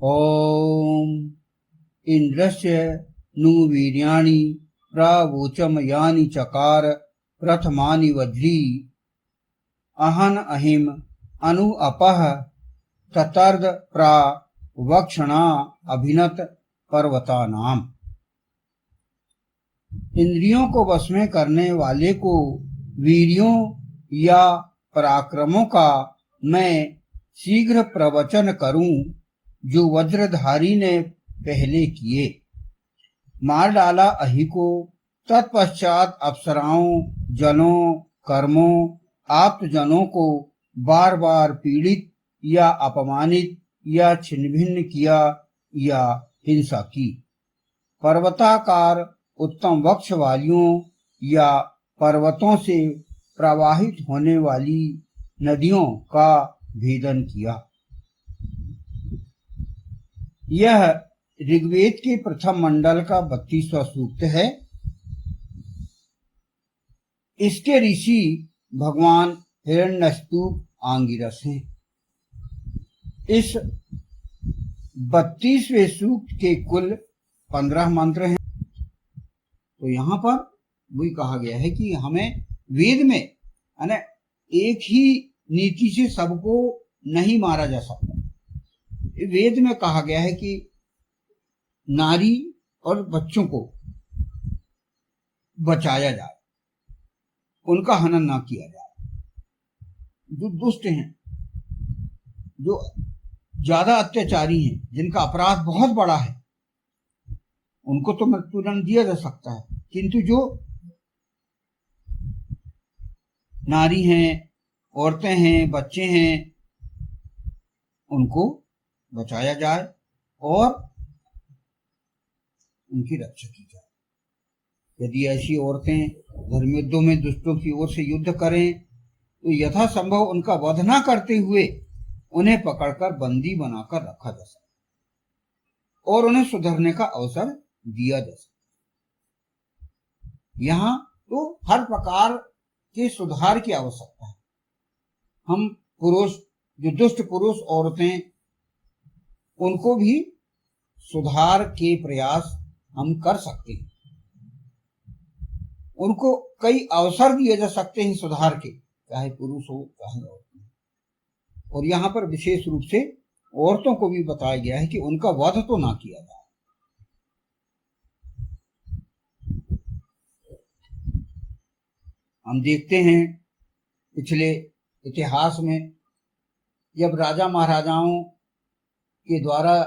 ओम इंद्रस्य नु वीर्याणि प्रवोचमयानि चकार प्रथमानि वज्री अहन अहिम अनु अपह ततर्द प्रा वक्षणा अभिनत पर्वता नाम। इंद्रियों को वश में करने वाले को वीर्यों या पराक्रमों का मैं शीघ्र प्रवचन करूं जो वज्रधारी ने पहले किए। मार डाला अहि को, तत्पश्चात अप्सराओं, जनों, कर्मों, आप्त जनों को बार बार पीड़ित या अपमानित या छिन्न किया या हिंसा की। पर्वताकार उत्तम वक्ष वालियों या पर्वतों से प्रवाहित होने वाली नदियों का भेदन किया। यह ऋग्वेद के प्रथम मंडल का 32वां सूक्त है। इसके ऋषि भगवान हिरण्यकशिपु आंगिरस हैं। इस 32वें सूक्त के कुल 15 मंत्र हैं। तो यहाँ पर वही कहा गया है कि हमें वेद में एक ही नीति से सबको नहीं मारा जा सकता। वेद में कहा गया है कि नारी और बच्चों को बचाया जाए, उनका हनन ना किया जाए। जो दुष्ट हैं, जो ज्यादा अत्याचारी हैं, जिनका अपराध बहुत बड़ा है, उनको तो मृत्युदंड दिया जा सकता है, किंतु जो नारी हैं, औरतें हैं, बच्चे हैं, उनको बचाया जाए और उनकी रक्षा की जाए। यदि ऐसी औरतें धर्मयुद्धों में दुष्टों की ओर से युद्ध करें तो यथासंभव उनका वध न करते हुए उन्हें पकड़कर बंदी बनाकर रखा जा सकता और उन्हें सुधरने का अवसर दिया जा सकता। यहाँ तो हर प्रकार के सुधार की आवश्यकता है। हम पुरुष, जो दुष्ट पुरुष औरतें, उनको भी सुधार के प्रयास हम कर सकते हैं। उनको कई अवसर दिए जा सकते हैं सुधार के, चाहे पुरुष हो चाहे औरत। और यहाँ पर विशेष रूप से औरतों को भी बताया गया है कि उनका वध तो ना किया जाए। हम देखते हैं पिछले इतिहास में जब राजा महाराजाओं के द्वारा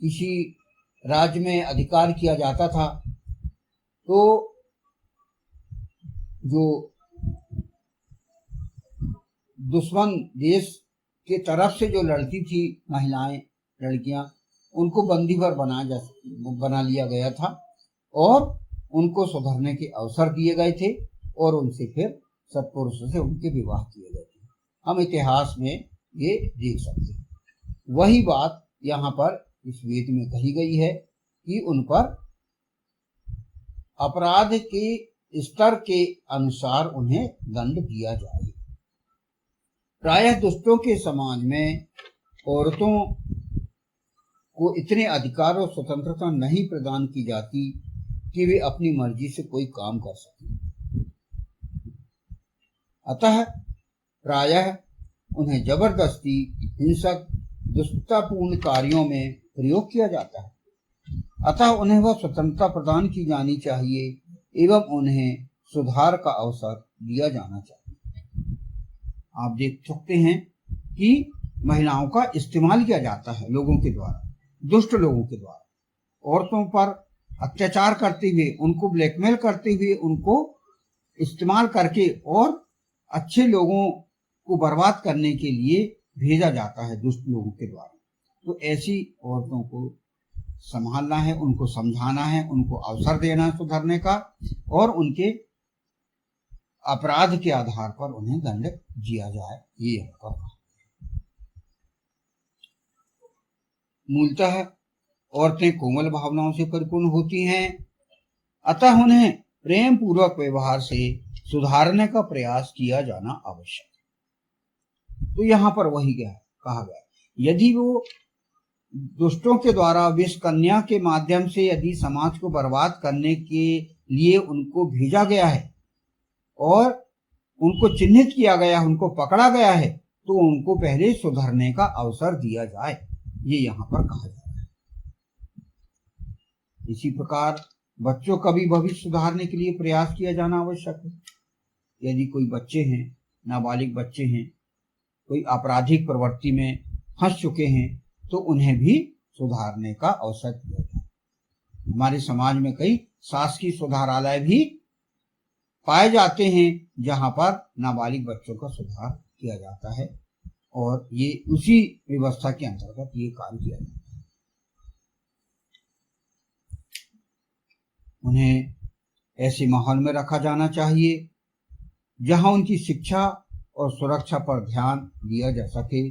किसी राज्य में अधिकार किया जाता था तो जो दुश्मन देश के तरफ से जो लड़ती थी महिलाएं, लड़कियां, उनको बंदी पर बना लिया गया था और उनको सुधरने के अवसर दिए गए थे और उनसे फिर सत्पुरुषों से उनके विवाह किए गए थे। हम इतिहास में ये देख सकते हैं। वही बात यहाँ पर इस वेद में कही गई है कि उन पर अपराध के स्तर के अनुसार उन्हें दंड दिया जाए। प्रायः दुष्टों के समाज में औरतों को इतने अधिकार और स्वतंत्रता नहीं प्रदान की जाती कि वे अपनी मर्जी से कोई काम कर सकें। अतः प्रायः उन्हें जबरदस्ती, हिंसक, दुष्टतापूर्ण कार्यों में प्रयोग किया जाता है। अतः उन्हें वह स्वतंत्रता प्रदान की जानी चाहिए एवं उन्हें सुधार का अवसर दिया जाना चाहिए। आप देख सकते हैं कि महिलाओं का इस्तेमाल किया जाता है लोगों के द्वारा, दुष्ट लोगों के द्वारा, औरतों पर अत्याचार करते हुए, उनको ब्लैकमेल करते हुए, उनको इस्तेमाल करके और अच्छे लोगों को बर्बाद करने के लिए भेजा जाता है दुष्ट लोगों के द्वारा। तो ऐसी औरतों को संभालना है, उनको समझाना है, उनको अवसर देना है सुधरने का और उनके अपराध के आधार पर उन्हें दंड दिया जाए। ये हमका मूलतः औरतें कोमल भावनाओं से परिपूर्ण होती हैं, अतः उन्हें प्रेम पूर्वक व्यवहार से सुधारने का प्रयास किया जाना आवश्यक है। तो यहाँ पर वही कहा गया, यदि वो दुष्टों के द्वारा विष कन्या के माध्यम से यदि समाज को बर्बाद करने के लिए उनको भेजा गया है और उनको चिन्हित किया गया, उनको पकड़ा गया है, तो उनको पहले सुधरने का अवसर दिया जाए, ये यहाँ पर कहा जा रहा है। इसी प्रकार बच्चों का भी भविष्य सुधारने के लिए प्रयास किया जाना आवश्यक है। यदि कोई बच्चे हैं, नाबालिग बच्चे हैं, कोई आपराधिक प्रवृत्ति में फंस चुके हैं, तो उन्हें भी सुधारने का अवसर दिया जाए। हमारे समाज में कई शासकीय सुधारालय भी पाए जाते हैं जहां पर नाबालिग बच्चों का सुधार किया जाता है और ये उसी व्यवस्था के अंतर्गत ये कार्य किया जाता है। उन्हें ऐसे माहौल में रखा जाना चाहिए जहां उनकी शिक्षा और सुरक्षा पर ध्यान दिया जा सके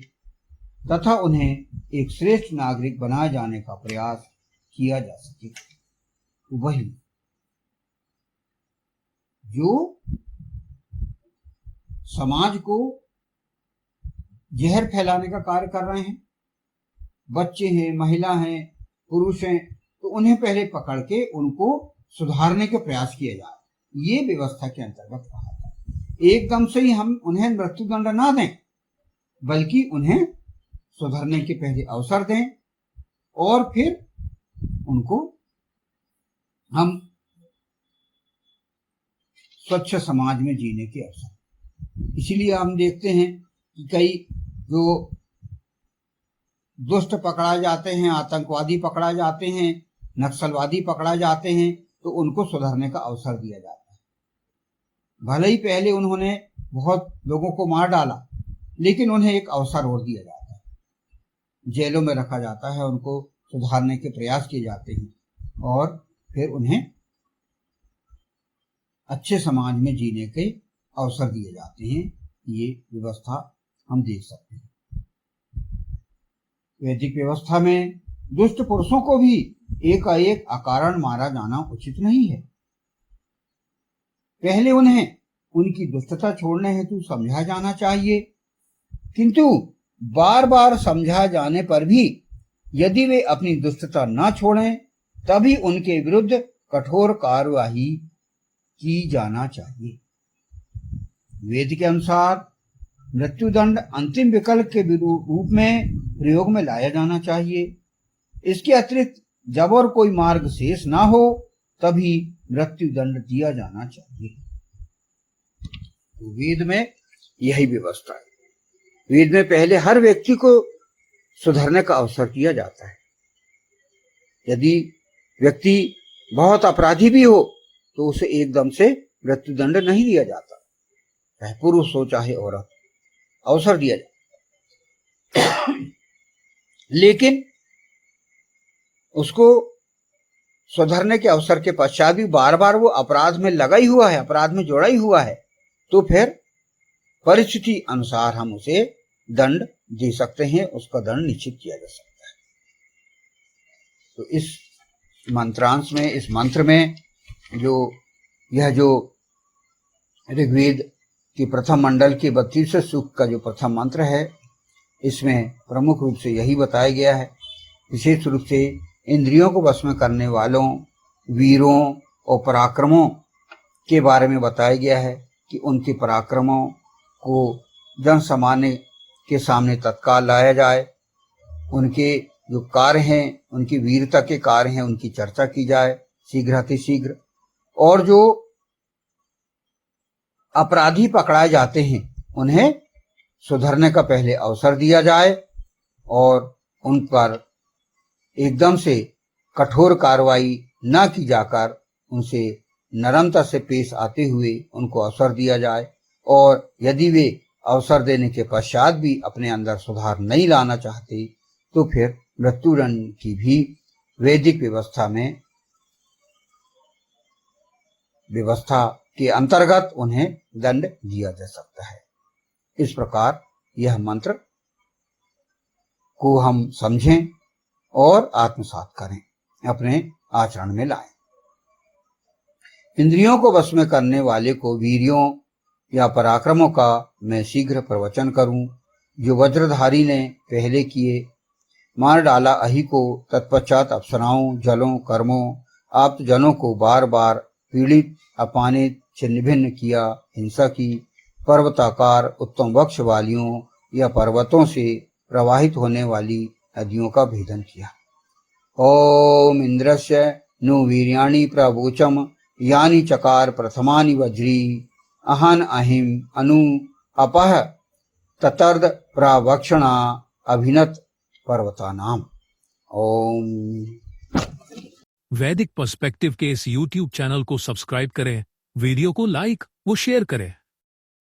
तथा उन्हें एक श्रेष्ठ नागरिक बनाए जाने का प्रयास किया जा सके। वही जो समाज को जहर फैलाने का कार्य कर रहे हैं, बच्चे हैं, महिला हैं, पुरुष हैं, तो उन्हें पहले पकड़ के उनको सुधारने के प्रयास किए जाए, ये व्यवस्था के अंतर्गत कहा था। एकदम से ही हम उन्हें मृत्युदंड ना दें, बल्कि उन्हें सुधरने के पहले अवसर दें और फिर उनको हम स्वच्छ समाज में जीने के अवसर। इसीलिए हम देखते हैं कि कई जो दुष्ट पकड़ाए जाते हैं, आतंकवादी पकड़ाए जाते हैं, नक्सलवादी पकड़ाए जाते हैं, तो उनको सुधरने का अवसर दिया जाता है। भले ही पहले उन्होंने बहुत लोगों को मार डाला, लेकिन उन्हें एक अवसर और दिया जाता है, जेलों में रखा जाता है, उनको सुधारने के प्रयास किए जाते हैं और फिर उन्हें अच्छे समाज में जीने के अवसर दिए जाते हैं। ये व्यवस्था हम देख सकते हैं। वैदिक व्यवस्था में दुष्ट पुरुषों को भी एकाएक अकारण मारा जाना उचित नहीं है। पहले उन्हें उनकी दुष्टता छोड़ने हेतु समझा जाना चाहिए, किंतु बार बार समझा जाने पर भी यदि वे अपनी दुष्टता न छोड़ें, तभी उनके विरुद्ध कठोर कार्यवाही की जाना चाहिए। वेद के अनुसार मृत्युदंड अंतिम विकल्प के रूप में प्रयोग में लाया जाना चाहिए। इसके अतिरिक्त जब और कोई मार्ग शेष ना हो, तभी मृत्युदंड दिया जाना चाहिए। तो वेद में यही व्यवस्था है। वेद में पहले हर व्यक्ति को सुधरने का अवसर दिया जाता है। यदि व्यक्ति बहुत अपराधी भी हो, तो उसे एकदम से मृत्युदंड नहीं दिया जाता, चाहे पुरुष हो चाहे औरत, अवसर दिया जाता। लेकिन उसको सुधरने के अवसर के पश्चात भी बार बार वो अपराध में लगा ही हुआ है, अपराध में जुड़ा ही हुआ है, तो फिर परिस्थिति अनुसार हम उसे दंड दे सकते हैं, उसका दंड निश्चित किया जा सकता है। तो इस मंत्रांश में, इस मंत्र में जो ऋग्वेद की प्रथम मंडल के 32वें सूक्त का जो प्रथम मंत्र है, इसमें प्रमुख रूप से यही बताया गया है। विशेष रूप से इंद्रियों को वश में करने वालों, वीरों और पराक्रमों के बारे में बताया गया है कि उनके पराक्रमों को जन सामान्य के सामने तत्काल लाया जाए, उनके जो कार्य हैं, उनकी वीरता के कार्य हैं, उनकी चर्चा की जाए शीघ्रातिशीघ्र। और जो अपराधी पकड़ाए जाते हैं, उन्हें सुधरने का पहले अवसर दिया जाए और उन पर एकदम से कठोर कार्रवाई न की जाकर उनसे नरमता से पेश आते हुए उनको अवसर दिया जाए। और यदि वे अवसर देने के पश्चात भी अपने अंदर सुधार नहीं लाना चाहते, तो फिर मृत्युदंड की भी वैदिक व्यवस्था के अंतर्गत उन्हें दंड दिया जा सकता है। इस प्रकार यह मंत्र को हम समझें और आत्मसात करें, अपने आचरण में लाएं। इंद्रियों को वश में करने वाले को वीर्यों या पराक्रमों का मैं शीघ्र प्रवचन करूं, जो वज्रधारी ने पहले किए, मार डाला अहि को। तत्पश्चात अप्सराओं, जलों, कर्मों, आप्तजनों को बार बार पीड़ित, अपमानित, छिन्न भिन्न किया, हिंसा की। पर्वताकार उत्तम वक्ष वालियों या पर्वतों से प्रवाहित होने वाली नदियों का भेदन किया। ओम इंद्रस्य नु वीर्याणि प्रवोचम यानि चकार प्रथमानि वज्री अहन अहिम अनु अपह ततर्द प्रावक्षणा अभिनत पर्वतानाम। ओम। वैदिक पर्सपेक्टिव के इस YouTube चैनल को सब्सक्राइब करें, वीडियो को लाइक व शेयर करें।